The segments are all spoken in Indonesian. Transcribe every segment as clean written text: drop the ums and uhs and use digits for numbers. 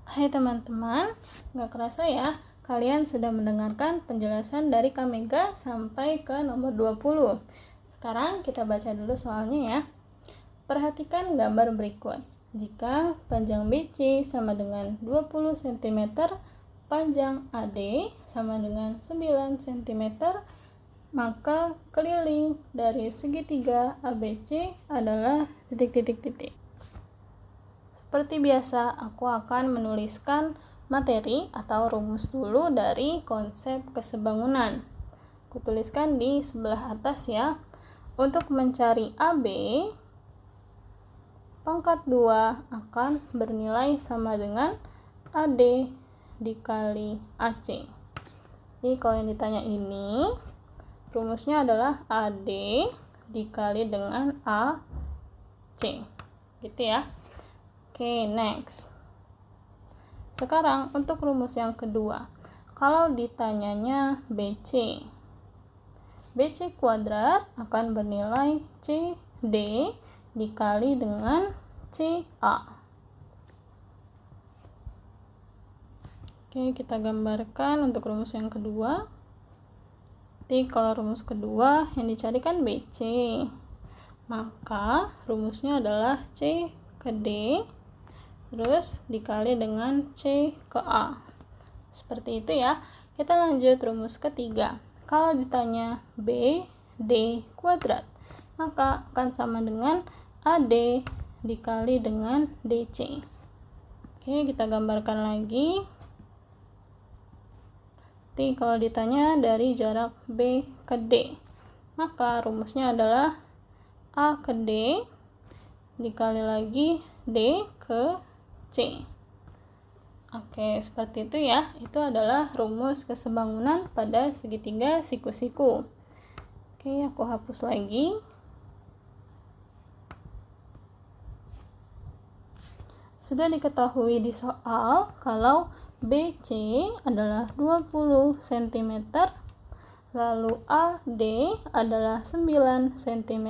Hai teman-teman, nggak kerasa ya, kalian sudah mendengarkan penjelasan dari Kak Mega sampai ke nomor 20. Sekarang kita baca dulu soalnya ya. Perhatikan gambar berikut. Jika panjang BC sama dengan 20 cm, panjang AD sama dengan 9 cm, maka keliling dari segitiga ABC adalah titik-titik-titik. Seperti biasa, aku akan menuliskan materi atau rumus dulu dari konsep kesebangunan. Aku tuliskan di sebelah atas ya. Untuk mencari AB, pangkat 2 akan bernilai sama dengan AD dikali AC. Jadi kalau yang ditanya ini, rumusnya adalah AD dikali dengan AC. Gitu ya. Oke, next. Sekarang untuk rumus yang kedua. Kalau ditanyanya BC kuadrat akan bernilai CD dikali dengan CA. Oke, kita gambarkan untuk rumus yang kedua. Jadi kalau rumus kedua yang dicari kan BC, maka rumusnya adalah C ke D terus dikali dengan C ke A. Seperti itu ya. Kita lanjut rumus ketiga. Kalau ditanya BD kuadrat, maka akan sama dengan AD dikali dengan DC. Oke, kita gambarkan lagi. Jadi kalau ditanya dari jarak B ke D, maka rumusnya adalah A ke D dikali lagi D ke C. Oke, seperti itu ya. Itu adalah rumus kesebangunan pada segitiga siku-siku. Oke, aku hapus lagi. Sudah diketahui di soal kalau BC adalah 20 cm, lalu AD adalah 9 cm.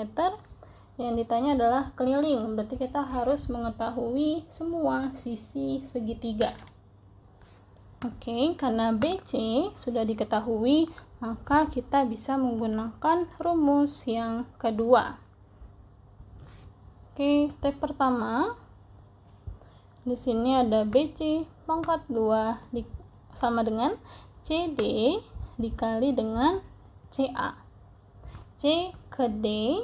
Yang ditanya adalah keliling, berarti kita harus mengetahui semua sisi segitiga. Oke, karena BC sudah diketahui, maka kita bisa menggunakan rumus yang kedua. Oke, step pertama. Di sini ada BC pangkat 2 sama dengan CD dikali dengan CA. C ke D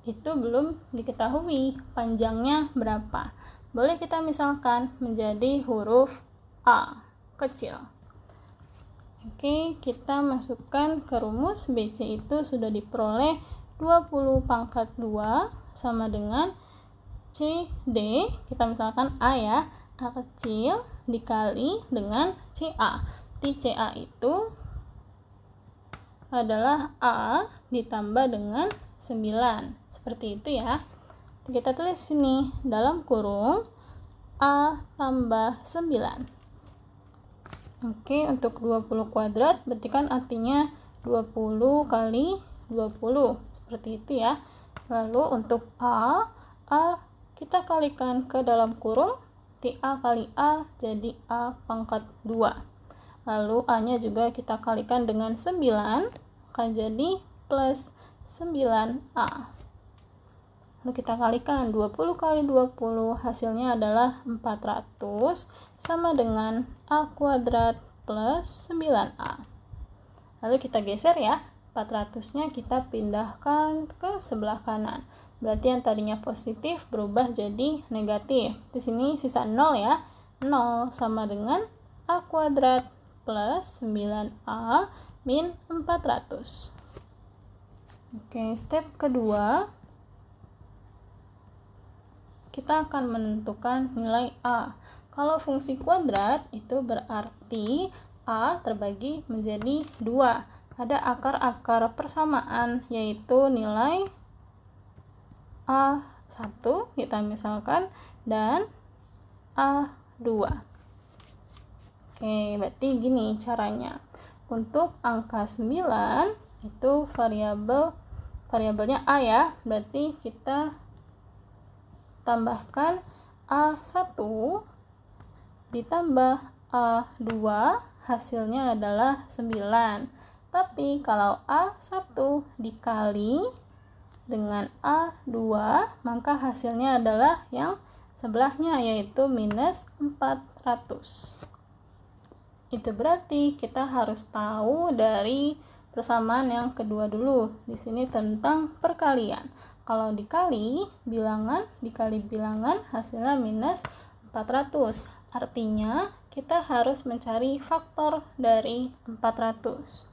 itu belum diketahui panjangnya berapa. Boleh kita misalkan menjadi huruf A kecil. Oke, kita masukkan ke rumus. BC itu sudah diperoleh 20 pangkat 2 sama dengan CD, kita misalkan A ya, A kecil dikali dengan CA. Jadi CA itu adalah A ditambah dengan 9. Seperti itu ya. Kita tulis sini dalam kurung A tambah 9. Oke, untuk 20 kuadrat berarti kan artinya 20 kali 20. Seperti itu ya. Lalu untuk A kita kalikan ke dalam kurung, di A kali A jadi A pangkat 2. Lalu A-nya juga kita kalikan dengan 9, akan jadi plus 9A. Lalu kita kalikan 20 kali 20, hasilnya adalah 400 sama dengan A kuadrat plus 9A. Lalu kita geser ya, 400-nya kita pindahkan ke sebelah kanan. Berarti yang tadinya positif berubah jadi negatif. Di sini sisa 0 ya. 0 sama dengan A kuadrat plus 9A min 400. Oke, step kedua. Kita akan menentukan nilai A. Kalau fungsi kuadrat itu berarti A terbagi menjadi 2. Ada akar-akar persamaan yaitu nilai A1 kita misalkan dan A2. Oke, berarti gini caranya. Untuk angka 9 itu variabelnya A ya. Berarti kita tambahkan A1 ditambah A2 hasilnya adalah 9. Tapi kalau A1 dikali dengan A2, maka hasilnya adalah yang sebelahnya, yaitu minus 400. Itu berarti kita harus tahu dari persamaan yang kedua dulu. Di sini tentang perkalian. Kalau dikali bilangan dikali bilangan hasilnya minus 400. Artinya kita harus mencari faktor dari 400.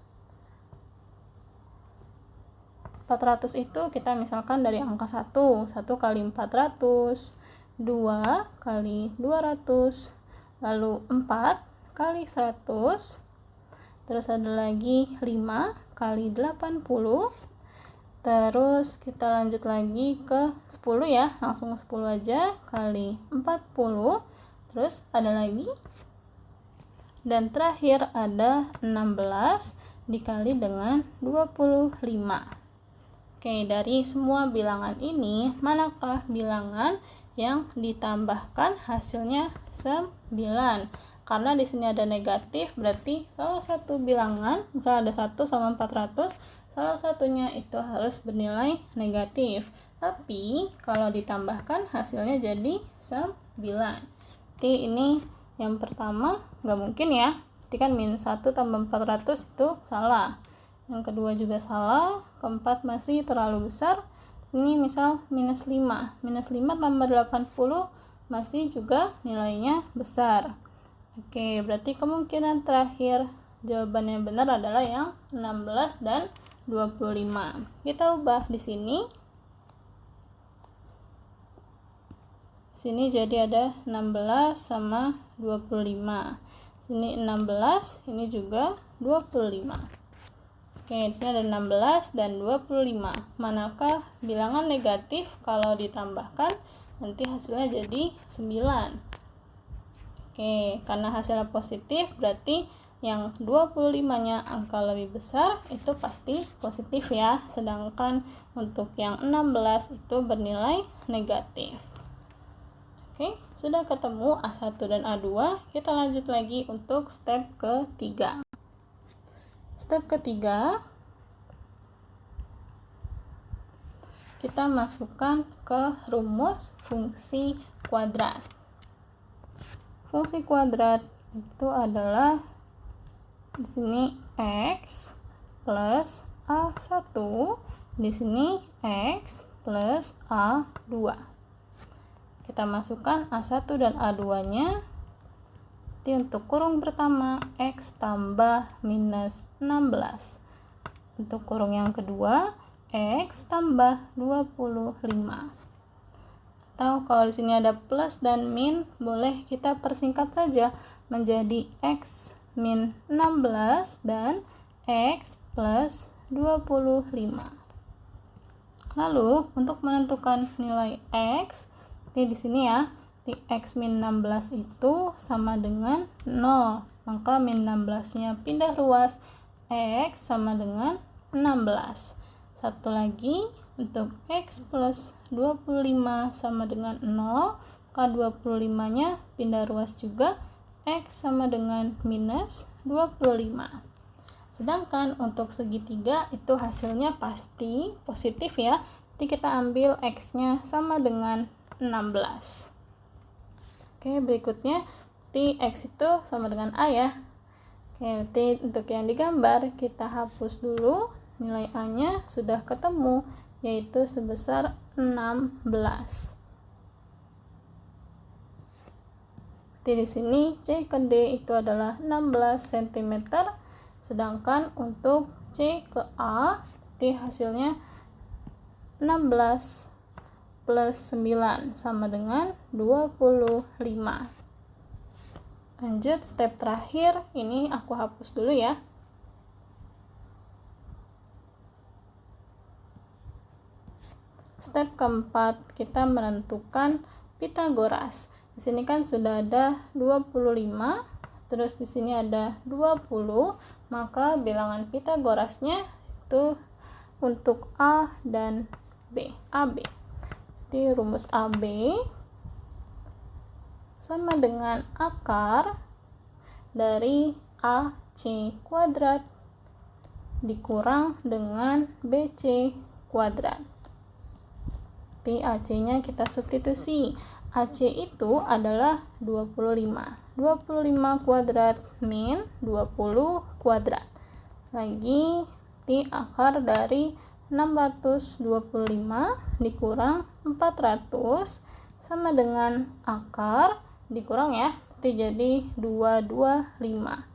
400 itu kita misalkan dari angka 1 kali 400, 2 kali 200, lalu 4 kali 100, terus ada lagi 5 kali 80, terus kita lanjut lagi ke 10 ya, langsung 10 aja, kali 40, terus ada lagi, dan terakhir ada 16 dikali dengan 25. Oke, dari semua bilangan ini, manakah bilangan yang ditambahkan hasilnya 9? Karena di sini ada negatif, berarti salah satu bilangan, misalnya ada 1 sama 400, salah satunya itu harus bernilai negatif. Tapi kalau ditambahkan hasilnya jadi 9. Jadi ini yang pertama nggak mungkin ya. Berarti kan minus 1 tambah 400 itu salah. Yang kedua juga salah, keempat masih terlalu besar. Sini misal minus 5. Minus 5 tambah 80 masih juga nilainya besar. Oke, berarti kemungkinan terakhir jawaban yang benar adalah yang 16 dan 25. Kita ubah di sini. Sini jadi ada 16 sama 25. Sini 16, ini juga 25. Oke, di sini ada 16 dan 25. Manakah bilangan negatif kalau ditambahkan nanti hasilnya jadi 9. Oke, karena hasilnya positif berarti yang 25-nya angka lebih besar itu pasti positif ya. Sedangkan untuk yang 16 itu bernilai negatif. Oke, sudah ketemu A1 dan A2. Kita lanjut lagi untuk step ketiga. Step ketiga, kita masukkan ke rumus fungsi kuadrat. Fungsi kuadrat itu adalah di sini x plus A1, di sini x plus A2. Kita masukkan A1 dan A2-nya. Jadi untuk kurung pertama x tambah minus 16. Untuk kurung yang kedua x tambah 25. Atau kalau di sini ada plus dan min, boleh kita persingkat saja menjadi x min 16 dan x plus 25. Lalu untuk menentukan nilai x, di sini ya, di x min 16 itu sama dengan 0. Maka min 16-nya pindah ruas, x sama dengan 16. Satu lagi, untuk x plus 25 sama dengan 0, maka 25-nya pindah ruas juga, x sama dengan minus 25. Sedangkan untuk segitiga itu hasilnya pasti positif ya. Jadi kita ambil x-nya sama dengan 16. Oke, berikutnya berarti x itu sama dengan a ya. Oke, berarti untuk yang digambar kita hapus dulu. Nilai a-nya sudah ketemu, yaitu sebesar 16. Jadi di sini C ke D itu adalah 16 cm, sedangkan untuk C ke A itu hasilnya 16 plus 9 sama dengan 25. Lanjut step terakhir, ini aku hapus dulu ya. Step keempat, kita menentukan Pitagoras. Di sini kan sudah ada 25, terus di sini ada 20, maka bilangan Pitagorasnya itu untuk A dan B, AB. Jadi rumus AB sama dengan akar dari AC kuadrat dikurang dengan BC kuadrat. Di AC-nya kita substitusi. AC itu adalah 25. 25 kuadrat min 20 kuadrat. Lagi di akar dari 625 dikurang 400 sama dengan akar dikurang ya, itu jadi 225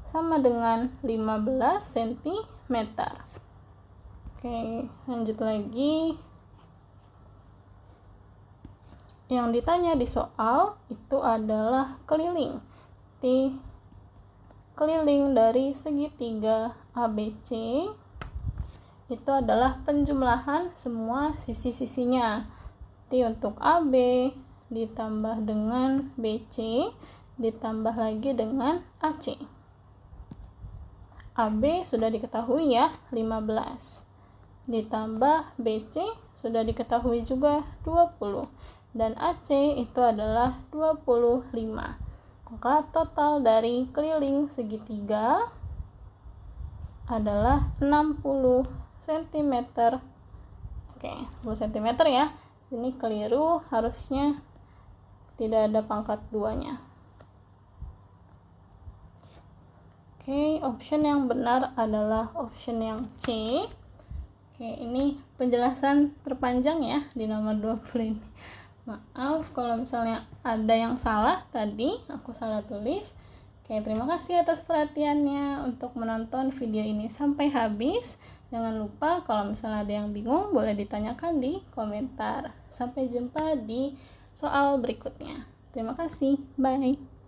sama dengan 15 cm. Oke, lanjut lagi. Yang ditanya di soal itu adalah keliling. Keliling dari segitiga ABC itu adalah penjumlahan semua sisi-sisinya. Untuk AB ditambah dengan BC ditambah lagi dengan AC. AB sudah diketahui ya, 15. Ditambah BC sudah diketahui juga, 20. Dan AC itu adalah 25. Maka total dari keliling segitiga adalah 60 cm. Oke, 60 cm ya. Ini keliru, harusnya tidak ada pangkat 2-nya. Oke, option yang benar adalah option yang C. Oke, ini penjelasan terpanjang ya di nomor 20 ini. Maaf kalau misalnya ada yang salah tadi, aku salah tulis. Oke, terima kasih atas perhatiannya untuk menonton video ini sampai habis. Jangan lupa kalau misalnya ada yang bingung, boleh ditanyakan di komentar. Sampai jumpa di soal berikutnya. Terima kasih, bye.